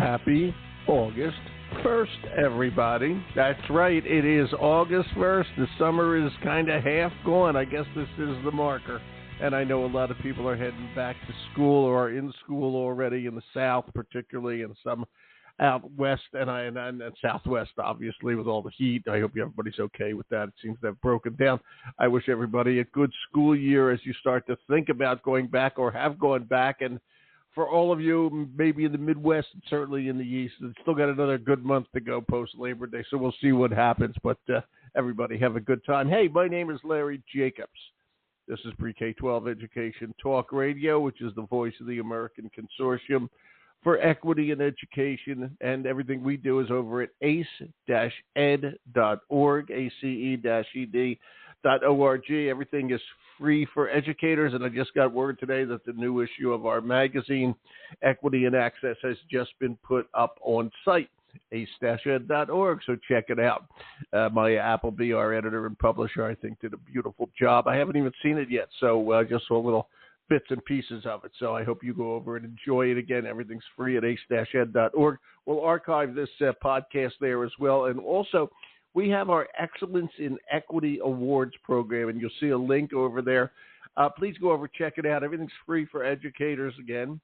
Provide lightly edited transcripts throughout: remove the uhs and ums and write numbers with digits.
Happy August 1st, everybody. That's right, it is August 1st. The summer is kind of half gone. I guess this is the marker. And I know a lot of people are heading back to school or are in school already in the South, particularly, and some out west and Southwest, obviously, with all the heat. I hope everybody's okay with that. It seems to have broken down. I wish everybody a good school year as you start to think about going back or have gone back. And for all of you, maybe in the Midwest and certainly in the East, it's still got another good month to go post-Labor Day, so we'll see what happens. But everybody have a good time. Hey, my name is Larry Jacobs. This is Pre-K-12 Education Talk Radio, which is the voice of the American Consortium for Equity in Education, and everything we do is over at ace-ed.org, ace-ed.org. Everything is free for educators, and I just got word today that the new issue of our magazine, Equity and Access, has just been put up on site, ace-ed.org, so check it out. Maya Appleby, our editor and publisher, I think did a beautiful job. I haven't even seen it yet, so I just saw little bits and pieces of it, so I hope you go over and enjoy it. Again, everything's free at ace-ed.org. We'll archive this podcast there as well, and also we have our Excellence in Equity Awards program, and you'll see a link over there. Please go over, check it out. Everything's free for educators again,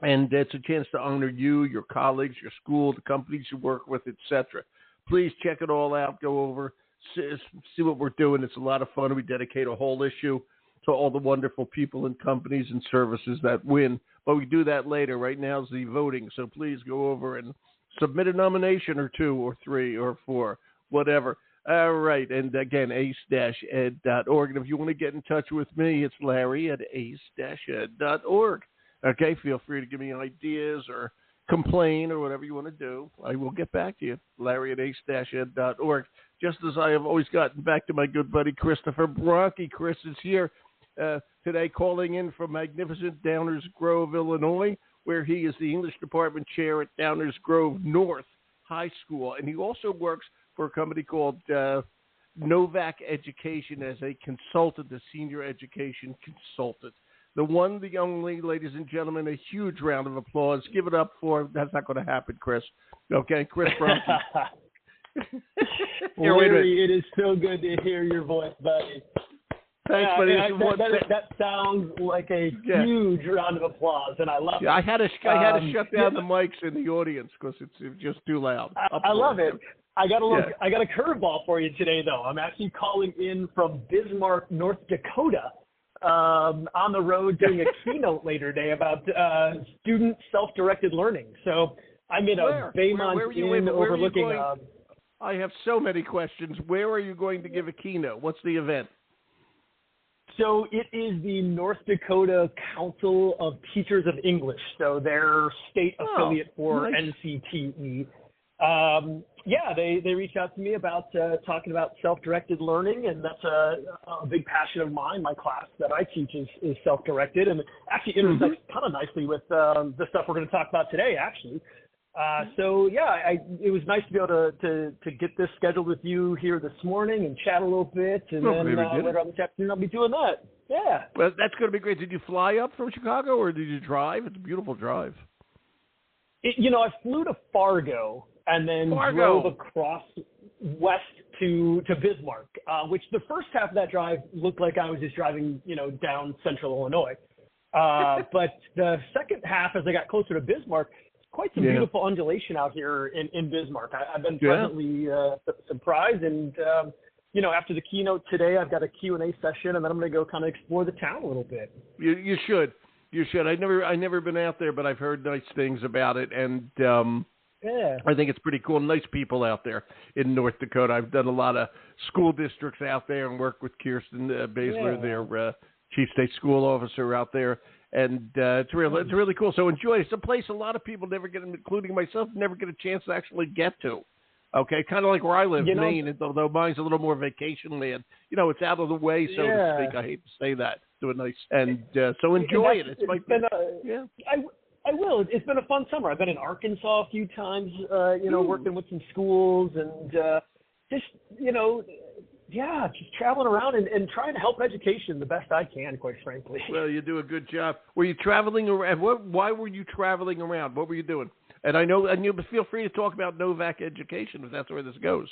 and it's a chance to honor you, your colleagues, your school, the companies you work with, etc. Please check it all out. Go over, see what we're doing. It's a lot of fun. We dedicate a whole issue to all the wonderful people and companies and services that win. But we do that later. Right now is the voting, so please go over and submit a nomination or two or three or four, whatever. All right, and again, ace-ed.org. And if you want to get in touch with me, it's Larry at ace-ed.org. Okay, feel free to give me ideas or complain or whatever you want to do. I will get back to you, Larry at ace-ed.org. Just as I have always gotten back to my good buddy Christopher Bronke. Chris is here today calling in from magnificent Downers Grove, Illinois, where he is the English department chair at Downers Grove North High School. And he also works for a company called Novak Education as a consultant, a senior education consultant. The one, the only, ladies and gentlemen, a huge round of applause. Give it up for, that's not going to happen, Chris. Okay, Chris Bronke. Larry, it is so good to hear your voice, buddy. Thanks, buddy. That sounds like a huge round of applause, and I love it. I had to shut down the mics in the audience because it's just too loud. I love it. I got a curveball for you today, though. I'm actually calling in from Bismarck, North Dakota, on the road doing a keynote later today about student self-directed learning. So I'm in a Baymont Inn overlooking. I have so many questions. Where are you going to give a keynote? What's the event? So it is the North Dakota Council of Teachers of English, so their state affiliate for NCTE. They reached out to me about talking about self-directed learning, and that's a big passion of mine. My class that I teach is self-directed, and it actually intersects kind of nicely with the stuff we're going to talk about today, actually. It was nice to be able to get this scheduled with you here this morning and chat a little bit, and then later on this afternoon I'll be doing that. Yeah. Well, that's going to be great. Did you fly up from Chicago, or did you drive? It's a beautiful drive. I flew to Fargo and then drove across west to Bismarck, which the first half of that drive looked like I was just driving, down central Illinois. But the second half, as I got closer to Bismarck, quite some beautiful undulation out here in Bismarck. I've been pleasantly surprised, and after the keynote today, I've got a Q&A session, and then I'm going to go kind of explore the town a little bit. You should. I've never been out there, but I've heard nice things about it, and I think it's pretty cool. Nice people out there in North Dakota. I've done a lot of school districts out there and worked with Kirsten Baszler, their chief state school officer out there. And it's really cool. So enjoy it. It's a place a lot of people never get, including myself, never get a chance to actually get to. Okay, kind of like where I live, Maine, although mine's a little more vacation land. It's out of the way, so to speak. I hate to say that. Do a nice so enjoy it. I will. It's been a fun summer. I've been in Arkansas a few times, working with some schools and just traveling around and trying to help education the best I can, quite frankly. Well, you do a good job. Were you traveling around? Why were you traveling around? What were you doing? And I know, and you feel free to talk about Novak education if that's where this goes.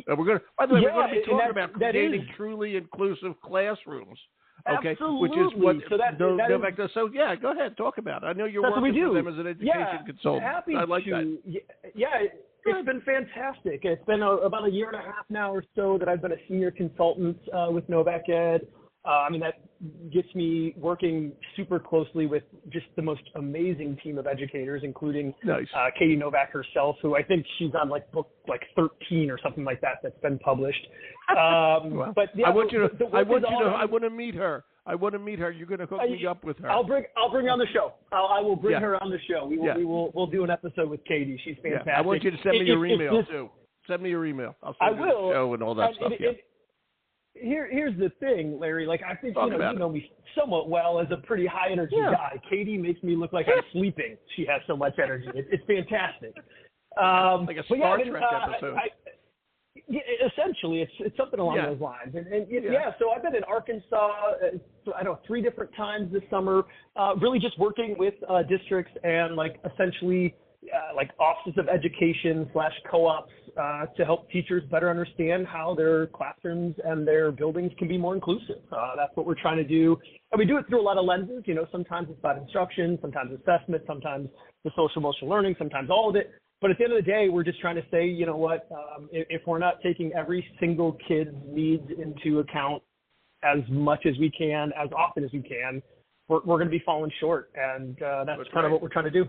We're going to, by the way, we're going to be talking about creating truly inclusive classrooms. Okay, absolutely. which is what Novak does. So yeah, go ahead, talk about it. I know you're working with them as an education consultant. Happy I like to. that. Yeah, it's been fantastic. It's been about a year and a half now or so that I've been a senior consultant with Novak Ed. I mean, that gets me working super closely with just the most amazing team of educators, including Katie Novak herself, who I think she's on book 13 or something like that that's been published. Well, but yeah, I want to meet her. I want to meet her. You're going to hook me up with her. I'll bring her on the show. I will bring her on the show. We'll do an episode with Katie. She's fantastic. Yeah. I want you to send me your email too. Send me your email. I'll send you the show and all that stuff. Here's the thing, Larry. I think you know me somewhat well as a pretty high energy guy. Katie makes me look like I'm sleeping. She has so much energy. It's fantastic. Like a Star Trek episode. Essentially, it's something along those lines. So I've been in Arkansas, 3 different times this summer, really just working with districts and essentially offices of education / co-ops to help teachers better understand how their classrooms and their buildings can be more inclusive. That's what we're trying to do. And we do it through a lot of lenses. Sometimes it's about instruction, sometimes assessment, sometimes the social emotional learning, sometimes all of it. But at the end of the day, we're just trying to say, you know what, if we're not taking every single kid's needs into account as much as we can, as often as we can, we're going to be falling short. And that's kind of what we're trying to do.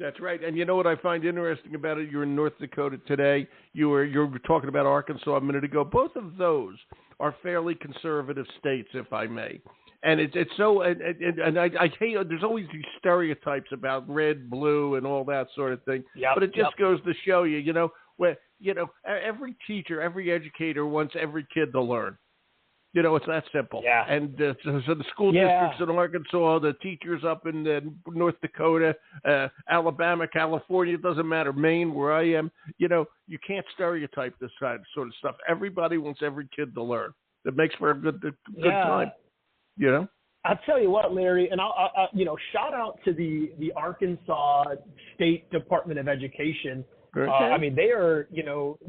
That's right. And you know what I find interesting about it? You're in North Dakota today. You were talking about Arkansas a minute ago. Both of those are fairly conservative states, if I may. And it's so, and I hate, there's always these stereotypes about red, blue, and all that sort of thing. Yep, but it just goes to show you, every teacher, every educator wants every kid to learn. It's that simple. Yeah. And so the school districts in Arkansas, the teachers up in North Dakota, Alabama, California, it doesn't matter, Maine, where I am, you can't stereotype this sort of stuff. Everybody wants every kid to learn. It makes for a good time. I'll tell you what, Larry, and I'll shout out to the Arkansas State Department of Education. Okay. I mean, they are,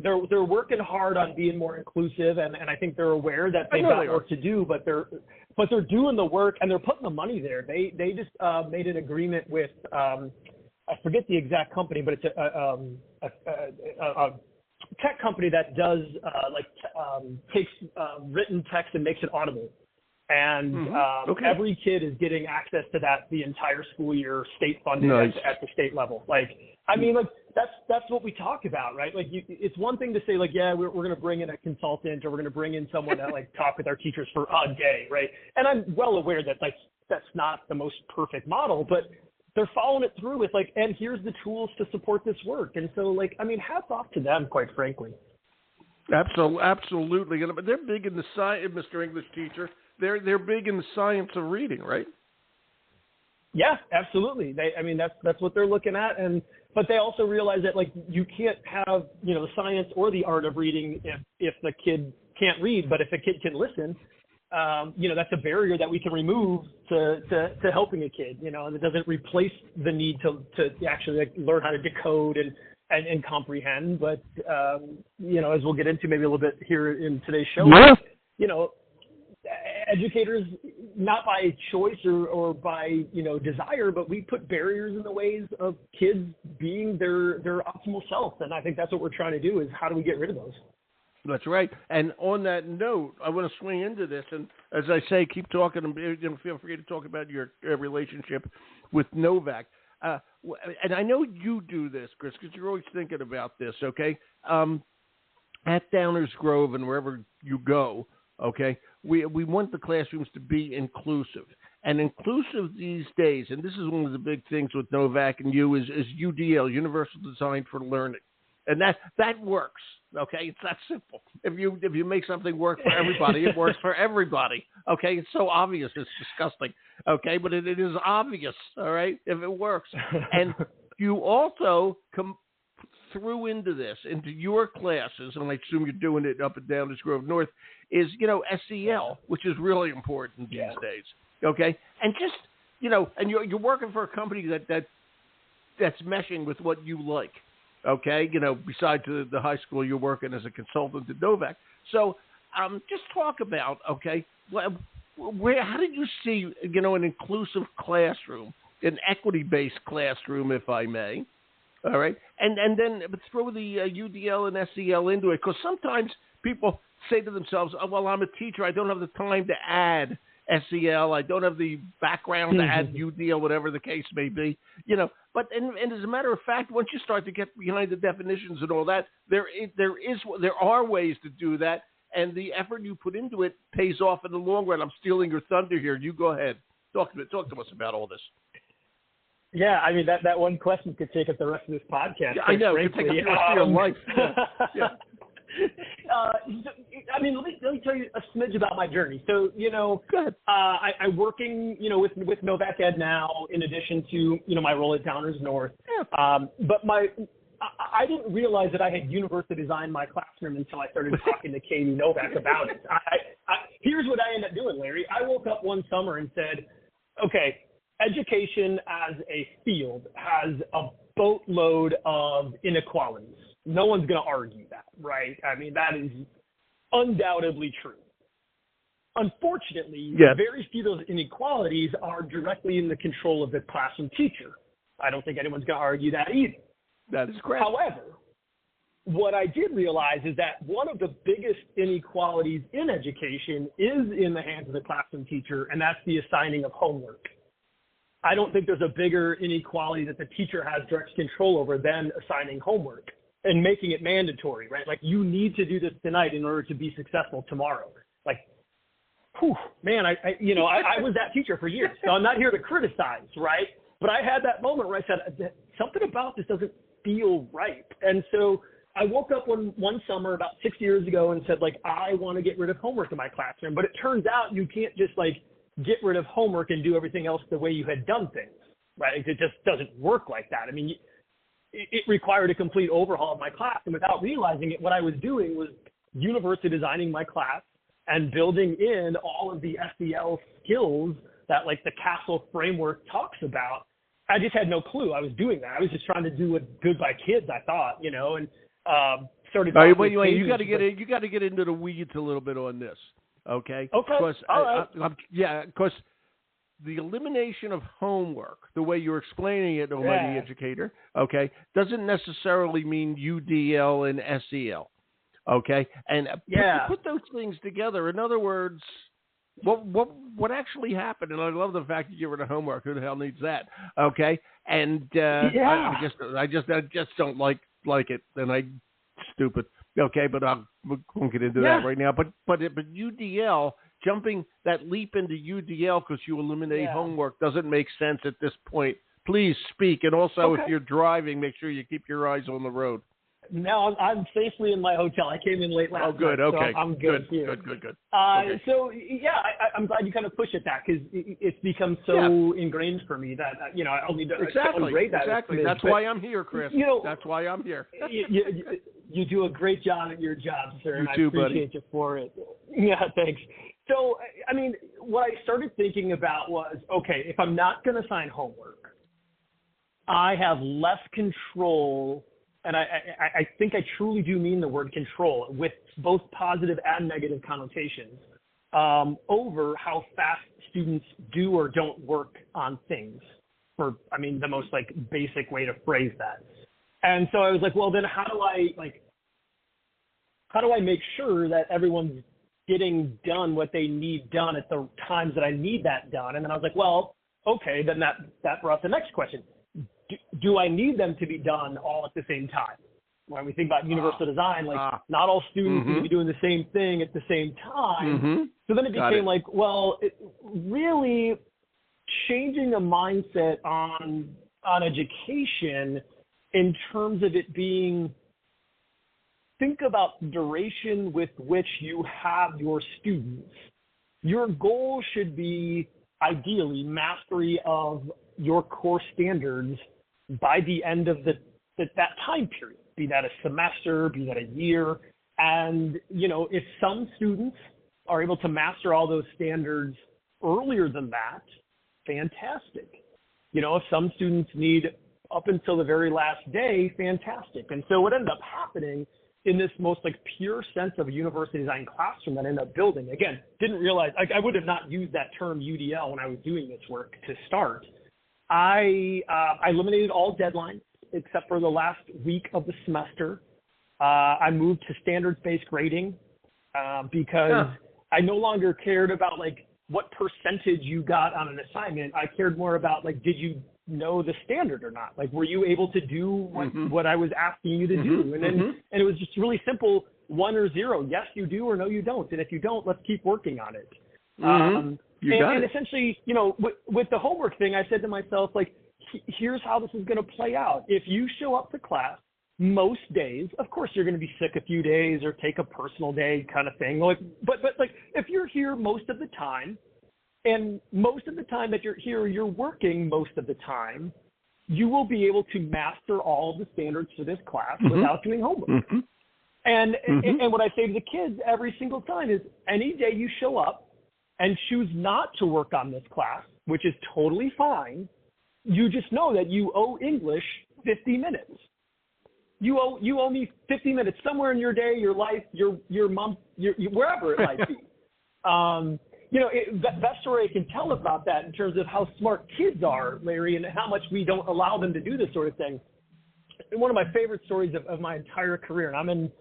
they're working hard on being more inclusive, and I think they're aware that they've got work to do, but they're doing the work and they're putting the money there. They just made an agreement with I forget the exact company, but it's a tech company that does takes written text and makes it audible. And every kid is getting access to that the entire school year, state funded at the state level. That's what we talk about, right? It's one thing to say we're going to bring in a consultant or we're going to bring in someone that talk with our teachers for a day, right? And I'm well aware that that's not the most perfect model, but they're following it through with and here's the tools to support this work. And so hats off to them, quite frankly. Absolutely. But they're big in the science, Mr. English teacher. They're big in the science of reading, right? Yeah, absolutely. That's what they're looking at, but they also realize that you can't have the science or the art of reading if the kid can't read, but if a kid can listen, that's a barrier that we can remove to helping a kid. And it doesn't replace the need to actually learn how to decode and comprehend. But as we'll get into maybe a little bit here in today's show, educators, not by choice or by desire, but we put barriers in the ways of kids being their optimal self, and I think that's what we're trying to do is how do we get rid of those? That's right. And on that note, I want to swing into this, and as I say, keep talking, and feel free to talk about your relationship with Novak. And I know you do this, Chris, because you're always thinking about this. Okay, at Downers Grove and wherever you go. Okay, we want the classrooms to be inclusive. And inclusive these days, and this is one of the big things with Novak and you, is UDL, Universal Design for Learning. And that works, okay? It's that simple. If you make something work for everybody, it works for everybody, okay? It's so obvious, it's disgusting, okay? But it is obvious, all right, if it works. And you also threw into your classes, and I assume you're doing it up and down this Grove North, is, SEL, which is really important these days, okay? And just, and you're working for a company that that's meshing with what you like. Okay, besides the high school you're working as a consultant at Novak. So just talk about, okay, how did you see, an inclusive classroom, an equity-based classroom, if I may, all right, and then throw the UDL and SEL into it, because sometimes people say to themselves, oh, well, I'm a teacher, I don't have the time to add SEL, I don't have the background to add UDL, whatever the case may be, But and as a matter of fact, once you start to get behind the definitions and all that, there are ways to do that, and the effort you put into it pays off in the long run. I'm stealing your thunder here. You go ahead. Talk to us about all this. Yeah, I mean that one question could take up the rest of this podcast. Yeah, I know. It could take up the rest of your life. Yeah. I mean, let me tell you a smidge about my journey. So, go ahead. I'm working, with Novak Ed now, in addition to, my role at Downers North. Yeah. But I didn't realize that I had universally designed my classroom until I started talking to Katie Novak about it. Here's what I ended up doing, Larry. I woke up one summer and said, okay, education as a field has a boatload of inequalities. No one's going to argue that, right? I mean, that is undoubtedly true. Unfortunately, very few of those inequalities are directly in the control of the classroom teacher. I don't think anyone's going to argue that either. That is correct. However, what I did realize is that one of the biggest inequalities in education is in the hands of the classroom teacher, and that's the assigning of homework. I don't think there's a bigger inequality that the teacher has direct control over than assigning homework and making it mandatory, right? Like, you need to do this tonight in order to be successful tomorrow. Like, whew, man, I was that teacher for years, so I'm not here to criticize, right? But I had that moment where I said, something about this doesn't feel right. And so I woke up one summer about 6 years ago and said, like, I want to get rid of homework in my classroom. But it turns out you can't just, like, get rid of homework and do everything else the way you had done things, right? It just doesn't work like that. I mean, it required a complete overhaul of my class. And without realizing it, what I was doing was universally designing my class and building in all of the SEL skills that, like, the Castle framework talks about. I just had no clue I was doing that. I was just trying to do what's good by kids, I thought, and started. Wait. You got to get into the weeds a little bit on this, okay? Okay. All right. Because the elimination of homework, the way you're explaining it, almighty educator, okay, doesn't necessarily mean UDL and SEL, okay? And put those things together. In other words, what actually happened? And I love the fact that you were the homework. Who the hell needs that? Okay, and I just don't like it, and I'm stupid. Okay, but we won't get into that right now. But UDL, jumping that leap into UDL because you eliminate homework doesn't make sense at this point. Please speak, and also if you're driving, make sure you keep your eyes on the road. No, I'm safely in my hotel. I came in late last night. Oh, good. Okay. So I'm good here. Good. Okay. So, I'm glad you kind of push at that because it's become so ingrained for me that, I only to celebrate that. Exactly. That's why I'm here, Chris. That's why I'm here. You do a great job at your job, sir, and I appreciate you for it. Yeah, thanks. So, I mean, what I started thinking about was, okay, if I'm not going to assign homework, I have less control. And I think I truly do mean the word control with both positive and negative connotations over how fast students do or don't work on things the most like basic way to phrase that. And so I was like, well, then how do I make sure that everyone's getting done what they need done at the times that I need that done? And then I was like, well, okay, then that brought the next question. Do I need them to be done all at the same time? When we think about universal design, not all students need to be doing the same thing at the same time. So then it became really changing the mindset on education in terms of it being, think about the duration with which you have your students. Your goal should be ideally mastery of your core standards by the end of that time period, be that a semester, be that a year. And, if some students are able to master all those standards earlier than that, fantastic. If some students need up until the very last day, fantastic. And so what ended up happening in this most like pure sense of a university design classroom that I ended up building, again, didn't realize, I would have not used that term UDL when I was doing this work to start. I eliminated all deadlines except for the last week of the semester. I moved to standards-based grading because I no longer cared about like what percentage you got on an assignment. I cared more about like, did you know the standard or not? Like, were you able to do what I was asking you to do? And then, and it was just really simple, 1 or 0. Yes, you do, or no, you don't. And if you don't, let's keep working on it. And essentially, you know, with the homework thing, I said to myself, like, here's how this is going to play out. If you show up to class most days, of course, you're going to be sick a few days or take a personal day kind of thing. Like, but like, if you're here most of the time, and most of the time that you're here, you're working most of the time, you will be able to master all of the standards for this class without doing homework. And what I say to the kids every single time is, any day you show up and choose not to work on this class, which is totally fine, you just know that you owe English 50 minutes. You owe me 50 minutes somewhere in your day, your life, your month, wherever it might be. You know, best story I can tell about that in terms of how smart kids are, Larry, and how much we don't allow them to do this sort of thing. And one of my favorite stories of my entire career, and I'm in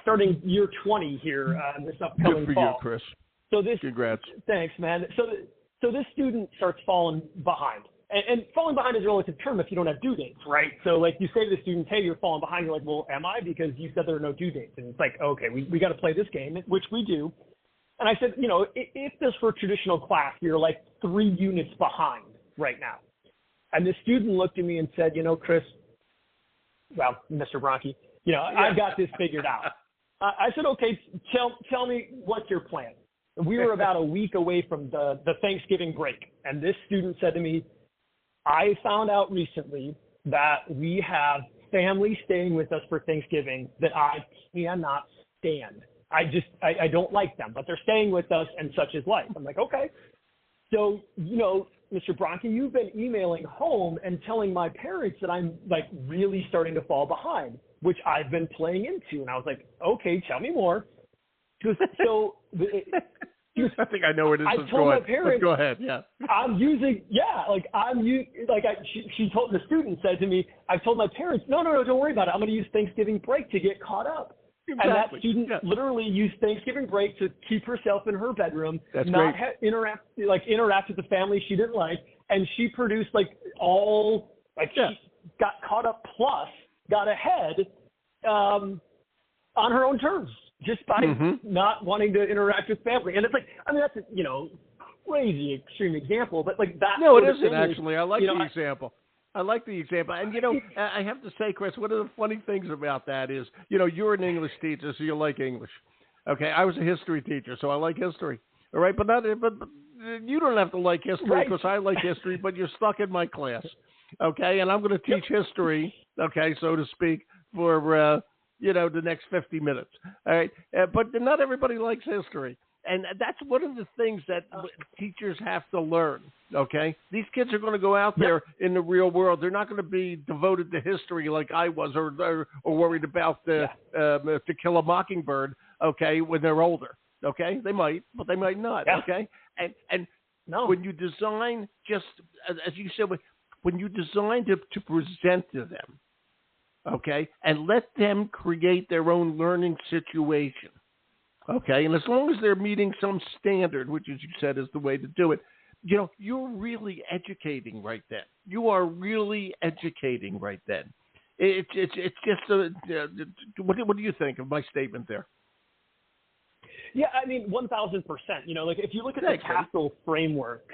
starting year 20 here this upcoming fall. Good for you, Chris. So this, congrats. Thanks, man. So this student starts falling behind. And falling behind is a relative term if you don't have due dates, right? So, like, you say to the student, hey, you're falling behind. You're like, well, am I? Because you said there are no due dates. And it's like, okay, we got to play this game, which we do. And I said, you know, if this were traditional class, you're like 3 units behind right now. And the student looked at me and said, you know, Chris, well, Mr. Bronke, you know, I've got this figured out. I said, okay, tell me what's your plan. We were about a week away from the Thanksgiving break. And this student said to me, I found out recently that we have family staying with us for Thanksgiving that I cannot stand. I don't like them, but they're staying with us and such is life. I'm like, okay. So, you know, Mr. Bronke, you've been emailing home and telling my parents that I'm like really starting to fall behind, which I've been playing into. And I was like, okay, tell me more. So I think I know where this is going. I told my parents, go ahead. Yeah. She told, the student said to me, I've told my parents, no, don't worry about it. I'm going to use Thanksgiving break to get caught up. Exactly. And that student literally used Thanksgiving break to keep herself in her bedroom, interact with the family she didn't like, and she produced she got caught up plus got ahead on her own terms just by not wanting to interact with family. And it's like, I mean, that's a, you know, crazy extreme example, but like that. No, it isn't actually. I like the example. I like the example. And, you know, I have to say, Chris, one of the funny things about that is, you know, you're an English teacher, so you like English. Okay, I was a history teacher, so I like history. All right, but you don't have to like history because I like history, but you're stuck in my class. Okay, and I'm going to teach history, okay, so to speak, for, you know, the next 50 minutes. All right, but not everybody likes history. And that's one of the things that teachers have to learn, okay? These kids are going to go out there in the real world. They're not going to be devoted to history like I was or worried about To Kill a Mockingbird, okay, when they're older, okay? They might, but they might not, okay? And when you design, just as you said, when you design to present to them, okay, and let them create their own learning situation, okay, and as long as they're meeting some standard, which, as you said, is the way to do it, you know, you're really educating right then. You are really educating right then. It's just what do you think of my statement there? Yeah, I mean, 1,000%. You know, like if you look at the CASTLE framework,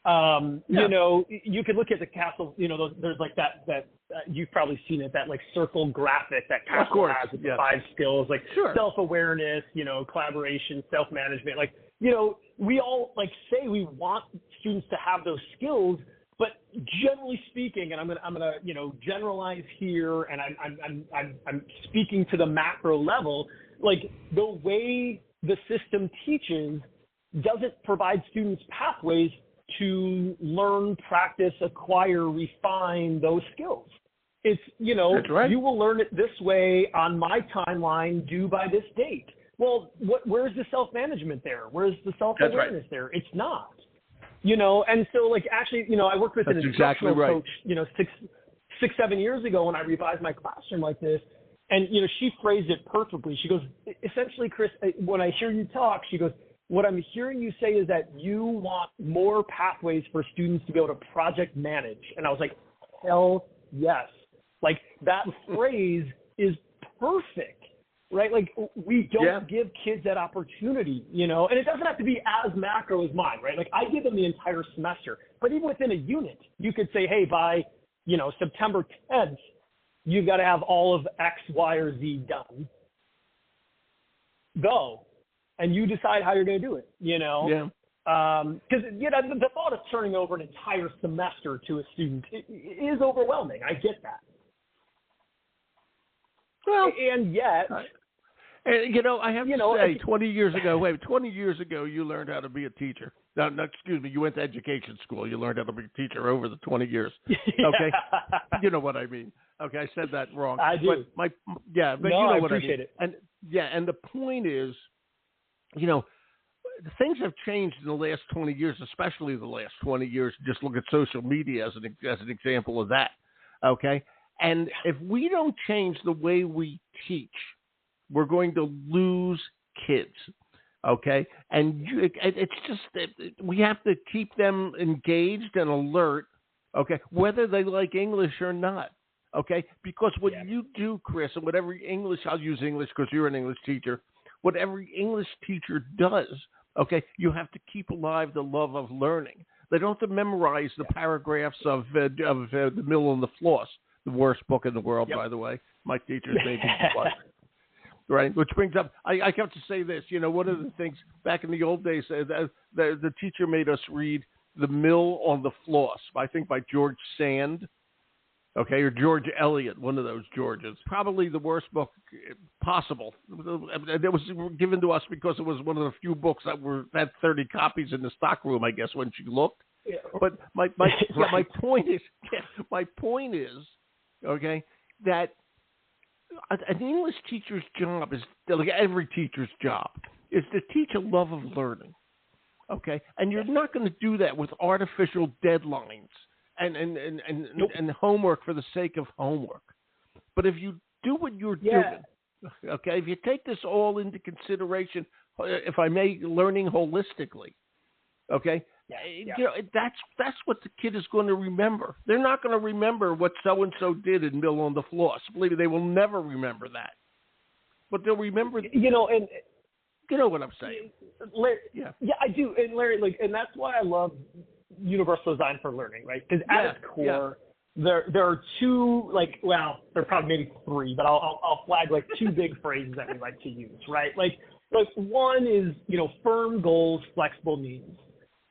you know, you could look at the CASTLE. You know, there's like that you've probably seen it, that like circle graphic that CASTLE has with the 5 skills, like self-awareness, you know, collaboration, self-management. Like, you know, we all like say we want students to have those skills, but generally speaking, and I'm gonna you know, generalize here, and I'm speaking to the macro level, like the way the system teaches doesn't provide students pathways to learn, practice, acquire, refine those skills. It's, you know, That's right. You will learn it this way on my timeline due by this date. Well, where's the self-management there? Where's the self-awareness there? It's not. You know, and so, like, actually, you know, I worked with an instructional coach, you know, six, 7 years ago when I revised my classroom like this. And, you know, she phrased it perfectly. She goes, essentially, Chris, when I hear you talk, she goes, what I'm hearing you say is that you want more pathways for students to be able to project manage. And I was like, hell yes. Like, that phrase is perfect, right? Like, we don't give kids that opportunity, you know, and it doesn't have to be as macro as mine, right? Like, I give them the entire semester, but even within a unit, you could say, hey, by, you know, September 10th, you've got to have all of X, Y, or Z done. Go. And you decide how you're going to do it, you know? Yeah. Because, you know, the thought of turning over an entire semester to a student is overwhelming. I get that. Well, and yet, you know, I have to say, 20 years ago, you learned how to be a teacher. No, excuse me, you went to education school. You learned how to be a teacher over the 20 years. Okay, you know what I mean. Okay, I said that wrong. I do. But you know what I appreciate it. And and the point is, you know, things have changed in the last 20 years, especially the last 20 years. Just look at social media as an example of that. Okay. And if we don't change the way we teach, we're going to lose kids, okay? And it's just we have to keep them engaged and alert, okay, whether they like English or not, okay? Because what you do, Chris, and what every English, I'll use English because you're an English teacher, what every English teacher does, okay, you have to keep alive the love of learning. They don't have to memorize the paragraphs of The Mill and the Floss. The worst book in the world, by the way. My teachers made me like, right? Which brings up, I have to say this. You know, one of the things back in the old days, the teacher made us read The Mill on the Floss, I think by George Sand, okay, or George Eliot, one of those Georges. Probably the worst book possible. It was given to us because it was one of the few books that had 30 copies in the stockroom, I guess, when she looked. Yeah. But my point is, okay, that an English teacher's job is, like every teacher's job, is to teach a love of learning, okay? And you're not going to do that with artificial deadlines and homework for the sake of homework. But if you do what you're doing, okay, if you take this all into consideration, if I may, learning holistically, okay, you know, that's what the kid is going to remember. They're not going to remember what so-and-so did in Mill on the Floss. Believe me, they will never remember that. But they'll remember, you know, and you know what I'm saying. Larry, I do. And Larry, like, and that's why I love universal design for learning, right? Because at its core, there are two, like, well, there are probably maybe three, but I'll flag like two big phrases that we like to use, right? Like one is, you know, firm goals, flexible needs.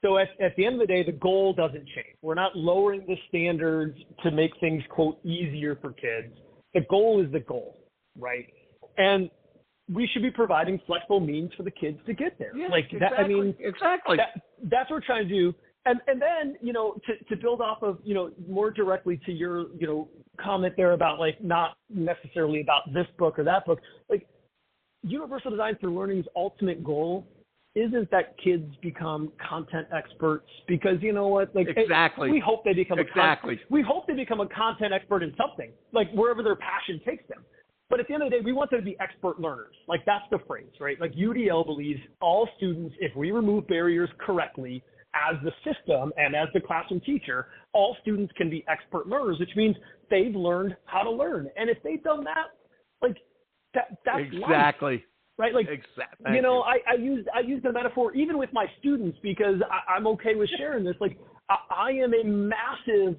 So at the end of the day, the goal doesn't change. We're not lowering the standards to make things, quote, easier for kids. The goal is the goal, right? And we should be providing flexible means for the kids to get there. Yeah, like exactly. that, I mean, exactly. That's what we're trying to do. And then, you know, to build off of, you know, more directly to your, you know, comment there about, like, not necessarily about this book or that book, like, universal design for learning's ultimate goal isn't that kids become content experts, because you know what, like, we hope they become we hope they become a content expert in something, like wherever their passion takes them. But at the end of the day, we want them to be expert learners. Like, that's the phrase, right? Like, UDL believes all students, if we remove barriers correctly as the system and as the classroom teacher, all students can be expert learners, which means they've learned how to learn. And if they've done that, like, that's exactly life. Right, like, exactly. You know, I use the metaphor even with my students, because I'm okay with sharing this. Like, I am a massive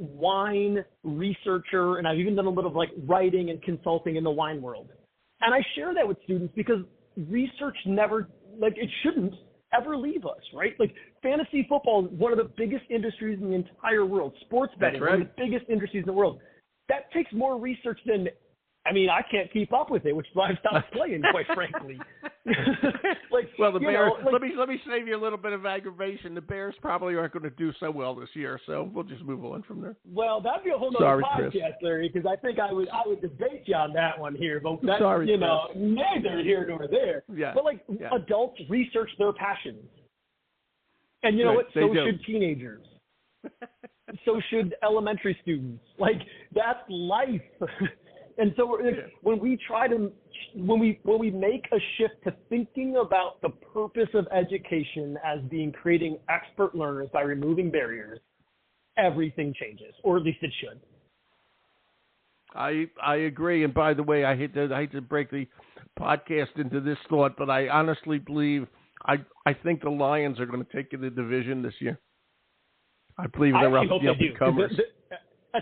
wine researcher, and I've even done a little of, like, writing and consulting in the wine world. And I share that with students because research never, like, it shouldn't ever leave us, right? Like, fantasy football is one of the biggest industries in the entire world. Sports betting, one of the biggest industries in the world. That takes more research than I mean, I can't keep up with it, which is why I've stopped playing, quite frankly. Well, the Bears. Let me save you a little bit of aggravation. The Bears probably aren't going to do so well this year, so we'll just move on from there. Well, that'd be a whole nother podcast, Larry, because I think I would debate you on that one here. But that's, neither here nor there. Yeah. But adults research their passions, and you know what? So should teenagers. So should elementary students. That's life. And so when we make a shift to thinking about the purpose of education as being creating expert learners by removing barriers, everything changes, or at least it should. I agree. And by the way, I hate to break the podcast into this thought, but I honestly believe I think the Lions are going to take the division this year. I believe they're up and comers. I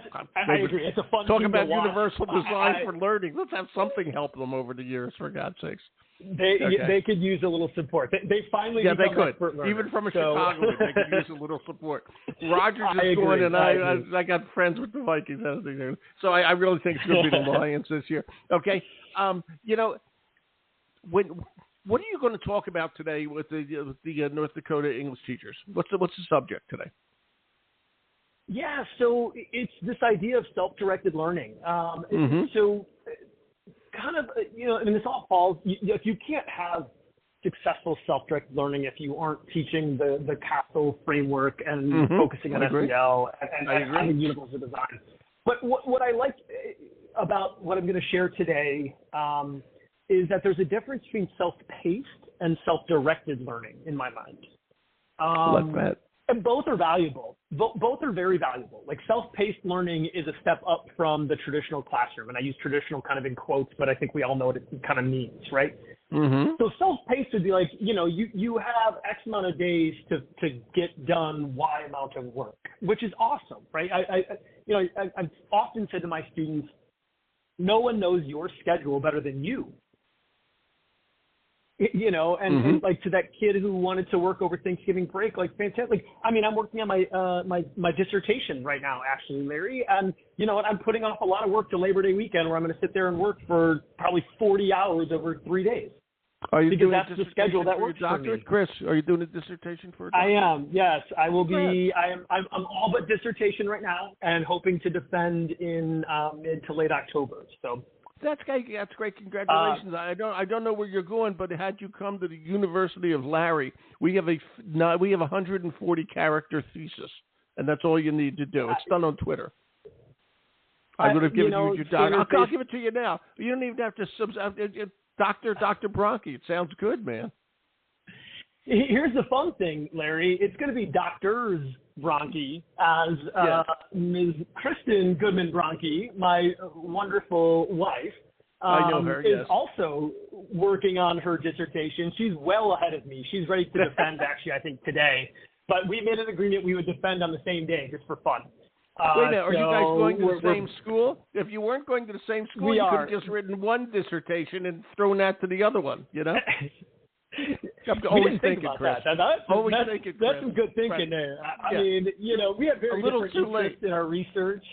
agree. It's a fun talk team about to watch. universal design for learning. Let's have something help them over the years, for God's sakes. They could use a little support. They finally they could. Expert learners. Even from a Chicago, they could use a little support. Rogers is going, and I got friends with the Vikings. So I really think it's going to be the Lions this year. Okay, what are you going to talk about today with the North Dakota English teachers? What's the subject today? Yeah, so it's this idea of self-directed learning. So kind of, and this all falls, you can't have successful self-directed learning if you aren't teaching the CASTLE framework and focusing on SEL and universal design. But what I like about what I'm going to share today is that there's a difference between self-paced and self-directed learning in my mind. Like that. And both are valuable. Both are very valuable. Self-paced learning is a step up from the traditional classroom. And I use traditional kind of in quotes, but I think we all know what it kind of means, right? Mm-hmm. So self-paced would be you have X amount of days to get done Y amount of work, which is awesome, right? I've often said to my students, no one knows your schedule better than you. And to that kid who wanted to work over Thanksgiving break, fantastic. I mean, I'm working on my dissertation right now, actually, Larry. And you know what? I'm putting off a lot of work to Labor Day weekend, where I'm going to sit there and work for probably 40 hours over 3 days. Are you doing that's the schedule that works for me. Chris, are you doing a dissertation for a doctorate? I am. Yes, I will be. I'm all but dissertation right now, and hoping to defend in mid to late October. So. That's great. Congratulations. I don't know where you're going, but had you come to the University of Larry, we have a 140 character thesis, and that's all you need to do. It's done on Twitter. I would have given you your doctor. I'll give it to you now. You don't even have to Dr. Bronke. It sounds good, man. Here's the fun thing, Larry. It's going to be Doctors Bronke, as Ms. Kristen Goodman Bronke, my wonderful wife, I know her, is also working on her dissertation. She's well ahead of me. She's ready to defend, actually, I think, today. But we made an agreement we would defend on the same day, just for fun. Wait a minute, are you guys going to the same school? If you weren't going to the same school, you could have just written one dissertation and thrown that to the other one, I'm always thinking, Chris. That's some good thinking there. I mean, we had very different interests in our research.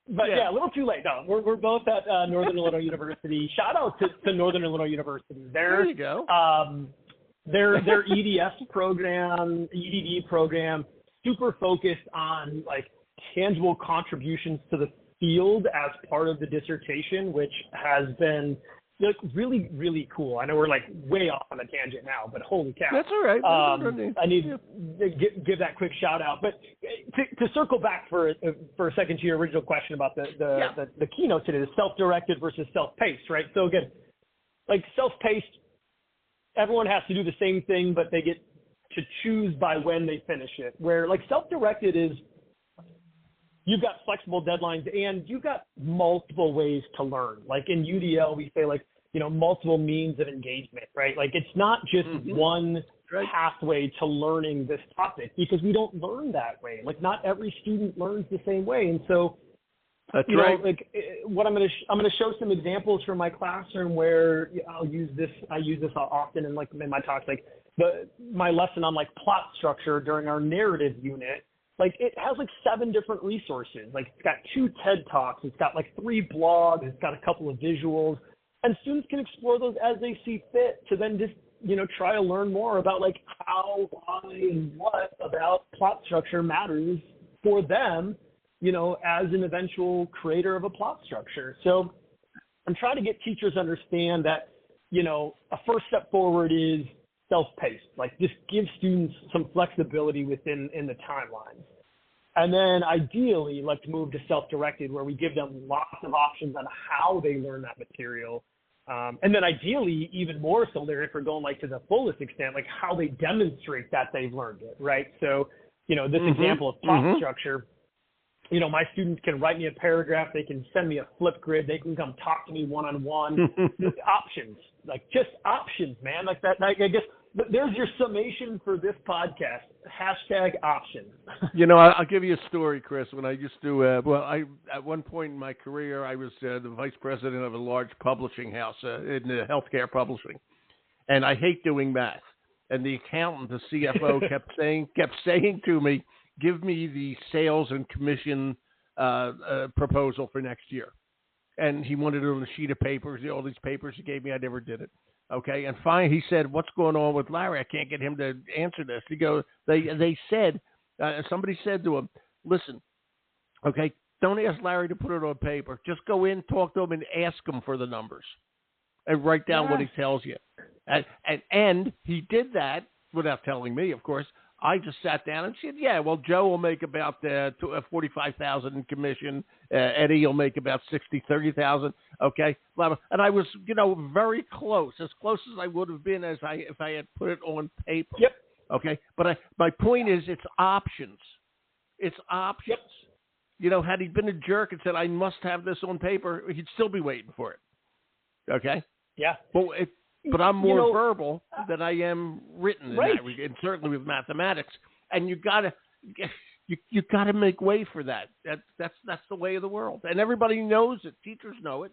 But a little too late. No, we're both at Northern Illinois University. Shout out to Northern Illinois University. There you go. Their EDS program, EDD program, super focused on tangible contributions to the field as part of the dissertation, which has been really, really cool. I know we're way off on a tangent now, but holy cow. That's all right. I need to give that quick shout out. But to circle back for a second to your original question about the keynote today, the self-directed versus self-paced, right? So again, self-paced, everyone has to do the same thing, but they get to choose by when they finish it. Where self-directed is, you've got flexible deadlines and you've got multiple ways to learn. In UDL, we say multiple means of engagement, right? It's not just one pathway to learning this topic, because we don't learn that way. Not every student learns the same way. And so, that's right. What I'm going to show some examples from my classroom where I use this often in my talks, my lesson on plot structure during our narrative unit. Like, it has like 7 different resources. Like, it's got 2 TED Talks. It's got like 3 blogs. It's got a couple of visuals. And students can explore those as they see fit to then just, try to learn more about like how, why, and what about plot structure matters for them, as an eventual creator of a plot structure. So I'm trying to get teachers to understand that, a first step forward is self-paced. Like, just give students some flexibility in the timelines. And then ideally, let's move to self-directed, where we give them lots of options on how they learn that material. And then ideally, even more so there, if we're going like to the fullest extent, like how they demonstrate that they've learned it, right? So, this example of plot structure, my students can write me a paragraph. They can send me a flip grid. They can come talk to me one-on-one. Options, like just options, man. Like that. I guess there's your summation for this podcast. #options. I'll give you a story, Chris. When I used to, at one point in my career, I was the vice president of a large publishing house in healthcare publishing, and I hate doing math. And the accountant, the CFO, kept saying to me, "Give me the sales and commission proposal for next year." And he wanted it on a sheet of paper. All these papers he gave me, I never did it. Okay, and finally he said, "What's going on with Larry? I can't get him to answer this." He goes, "They said, somebody said to him, listen, okay, don't ask Larry to put it on paper. Just go in, talk to him, and ask him for the numbers, and write down what he tells you." And he did that without telling me, of course. I just sat down and said, "Yeah, well, Joe will make about $45,000 in commission. Eddie will make about $30,000. Okay, and I was, very close, as close as I would have been if I had put it on paper. Yep. Okay, but my point is, it's options. It's options. Yep. Had he been a jerk and said, "I must have this on paper," he'd still be waiting for it. Okay. Yeah. But I'm more verbal than I am written, right. And certainly with mathematics. And you gotta make way for that. That's the way of the world, and everybody knows it. Teachers know it.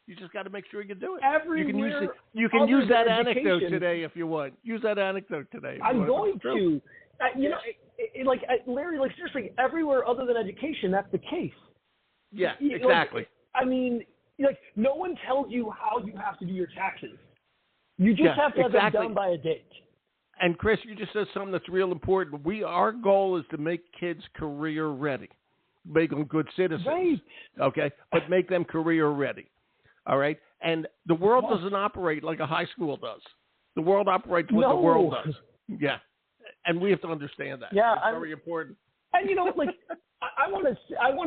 You just got to make sure you do it. Everywhere. You can use that anecdote today if you want. Use that anecdote today. I'm going to. Larry, like seriously, everywhere other than education, that's the case. Yeah, exactly. No one tells you how you have to do your taxes. You just have to have them done by a date. And Chris, you just said something that's real important. Our goal is to make kids career ready, make them good citizens. Right. Okay, but make them career ready. All right. And the world doesn't operate like a high school does. The world operates what the world does. Yeah. And we have to understand that. Yeah, it's very important. And I want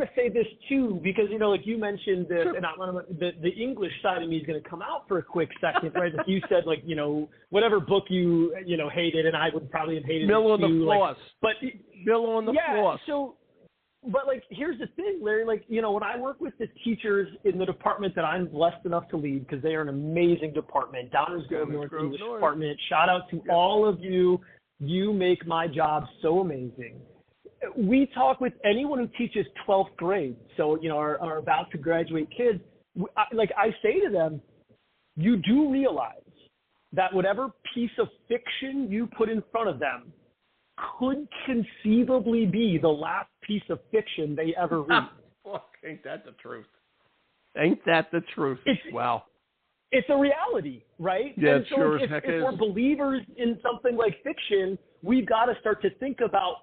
to say this too, because like you mentioned this, and the English side of me is going to come out for a quick second, right? Like you said, whatever book you hated, and I would probably have hated Mill on it too, the Floss. Mill on the Floss. So, but here's the thing, Larry. When I work with the teachers in the department that I'm blessed enough to lead, because they are an amazing department, Downers Grove North English department. Shout out to all of you. You make my job so amazing. We talk with anyone who teaches 12th grade, so, are about to graduate kids. I say to them, you do realize that whatever piece of fiction you put in front of them could conceivably be the last piece of fiction they ever read. Ain't that the truth? Ain't that the truth? Wow. It's a reality, right? Yeah, and so sure if is. we're believers in something like fiction, we've got to start to think about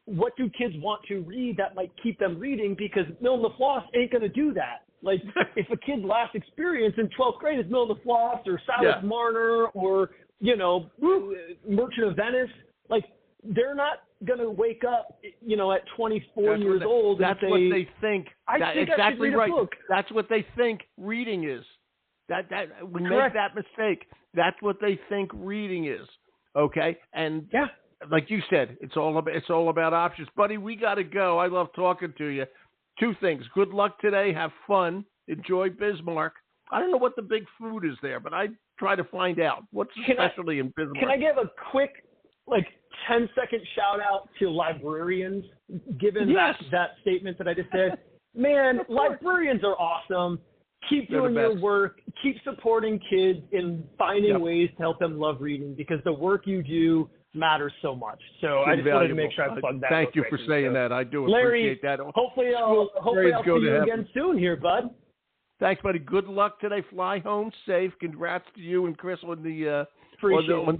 what do kids want to read that might keep them reading, because Mill and the Floss ain't going to do that. If a kid's last experience in 12th grade is Mill and the Floss or Silas Marner or, Merchant of Venice, they're not going to wake up, at 24 years old and say, what they think. Exactly right. That's what they think reading is. We make that mistake. That's what they think reading is. Okay? And like you said, it's all about options. Buddy, we got to go. I love talking to you. 2 things. Good luck today. Have fun. Enjoy Bismarck. I don't know what the big food is there, but I try to find out. What's the specialty in Bismarck? Can I give a quick, 10-second shout out to librarians, given that statement that I just said? Man, librarians are awesome. Keep doing your work. Keep supporting kids in finding ways to help them love reading, because the work you do matters so much. So I just wanted to make sure I plugged that. Thank you for saying that. I do appreciate that. Hopefully I'll see you again soon here, bud. Thanks, buddy. Good luck today. Fly home safe. Congrats to you and Chris on the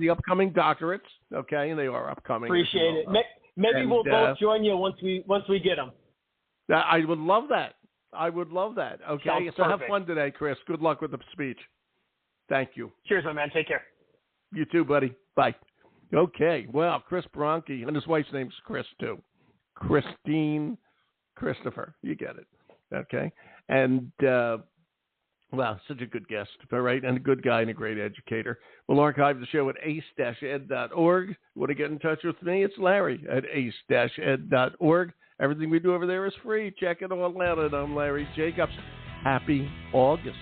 upcoming doctorates. Okay, and they are upcoming. Appreciate it. Maybe we'll both join you once we get them. I would love that. Okay, Sounds so perfect. have fun today, Chris. Good luck with the speech. Thank you. Cheers, my man. Take care. You too, buddy. Bye. Okay, well, Chris Bronke, and his wife's name's Chris, too. Christine Christopher. You get it. Okay? And, such a good guest, all right? And a good guy and a great educator. We'll archive the show at ace-ed.org. Want to get in touch with me? It's Larry at ace-ed.org. Everything we do over there is free. Check it all out. And I'm Larry Jacobs. Happy August.